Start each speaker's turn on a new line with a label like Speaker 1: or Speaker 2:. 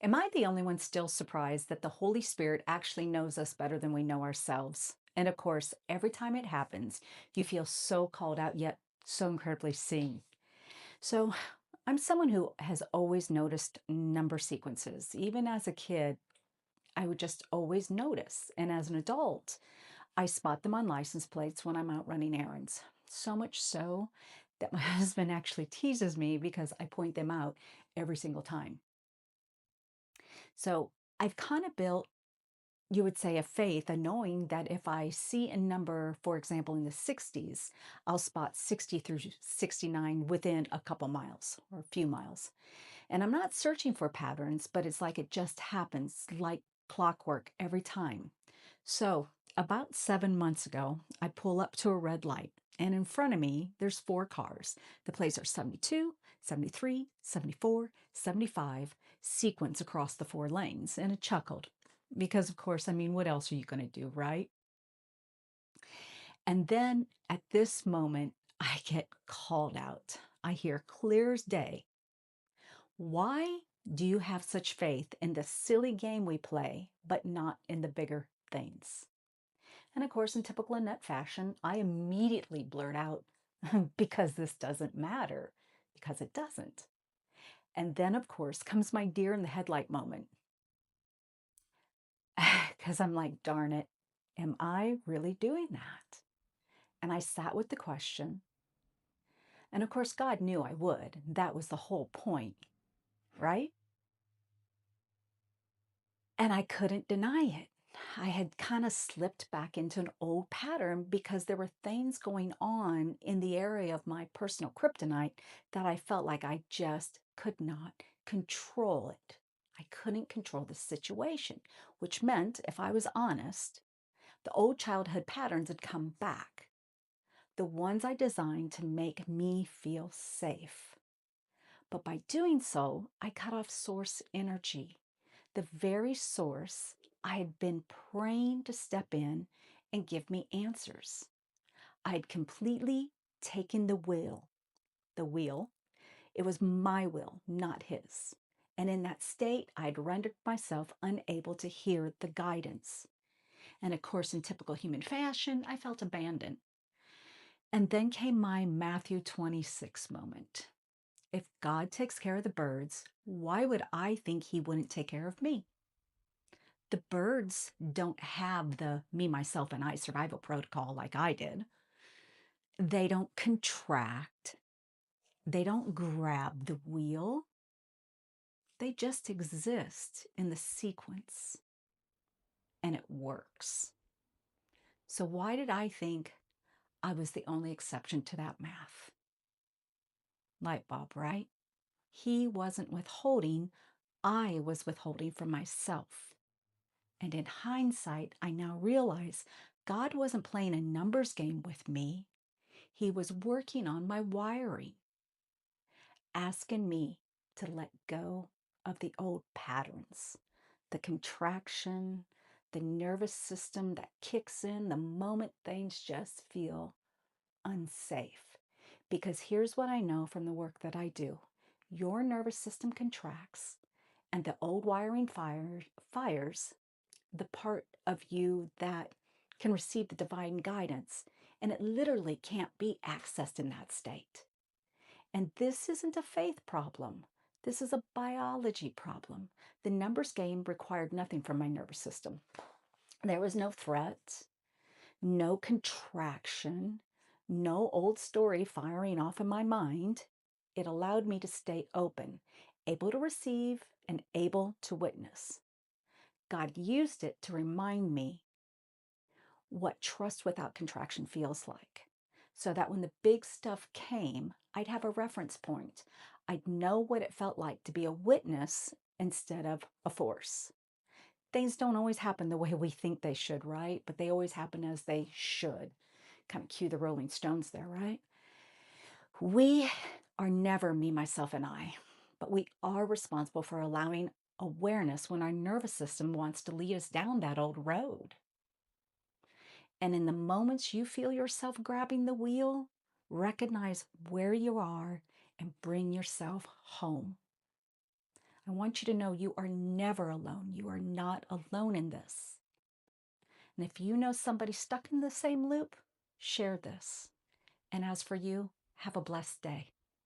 Speaker 1: Am I the only one still surprised that the Holy Spirit actually knows us better than we know ourselves? And of course, every time it happens, you feel so called out, yet so incredibly seen. So, I'm someone who has always noticed number sequences. Even as a kid, I would just always notice. And as an adult, I spot them on license plates when I'm out running errands. So much so that my husband actually teases me because I point them out every single time. So, I've kind of built, you would say, a faith, a knowing that if I see a number, for example, in the 60s, I'll spot 60 through 69 within a couple miles or a few miles. And I'm not searching for patterns, but it's like it just happens like clockwork every time. So, about 7 months ago, I pull up to a red light, and in front of me, there's four cars. The plates are 72, 73, 74, 75, sequence across the four lanes. And it chuckled because, of course, I mean, what else are you going to do, right? And then at this moment, I get called out. I hear clear as day, why do you have such faith in the silly game we play, but not in the bigger things? And of course, in typical Annette fashion, I immediately blurt out, because this doesn't matter, because it doesn't. And then, of course, comes my deer in the headlight moment, because I'm like, darn it, am I really doing that? And I sat with the question. And of course, God knew I would. That was the whole point, right? And I couldn't deny it. I had kind of slipped back into an old pattern because there were things going on in the area of my personal kryptonite that I felt like I just could not control it. I couldn't control the situation, which meant, if I was honest, the old childhood patterns had come back, the ones I designed to make me feel safe. But by doing so, I cut off source energy, the very source I had been praying to step in and give me answers. I had completely taken the wheel. The wheel. It was my will, not his. And in that state, I had rendered myself unable to hear the guidance. And of course, in typical human fashion, I felt abandoned. And then came my Matthew 26 moment. If God takes care of the birds, why would I think he wouldn't take care of me? The birds don't have the me, myself, and I survival protocol like I did. They don't contract. They don't grab the wheel. They just exist in the sequence, and it works. So why did I think I was the only exception to that math? Light bulb, right? He wasn't withholding. I was withholding from myself. And in hindsight, I now realize God wasn't playing a numbers game with me. He was working on my wiring, asking me to let go of the old patterns, the contraction, the nervous system that kicks in the moment things just feel unsafe. Because here's what I know from the work that I do: your nervous system contracts, and the old wiring fires the part of you that can receive the divine guidance, and it literally can't be accessed in that state. And this isn't a faith problem. This is a biology problem. The numbers game required nothing from my nervous system. There was no threat, no contraction, no old story firing off in my mind. It allowed me to stay open, able to receive and able to witness. God used it to remind me what trust without contraction feels like, so that when the big stuff came, I'd have a reference point. I'd know what it felt like to be a witness instead of a force. Things don't always happen the way we think they should, right? But they always happen as they should. Kind of cue the Rolling Stones there, right? We are never me, myself, and I, but we are responsible for allowing awareness when our nervous system wants to lead us down that old road. And in the moments you feel yourself grabbing the wheel, recognize where you are and bring yourself home. I want you to know you are never alone. You are not alone in this. And if you know somebody stuck in the same loop, share this. And as for you, have a blessed day.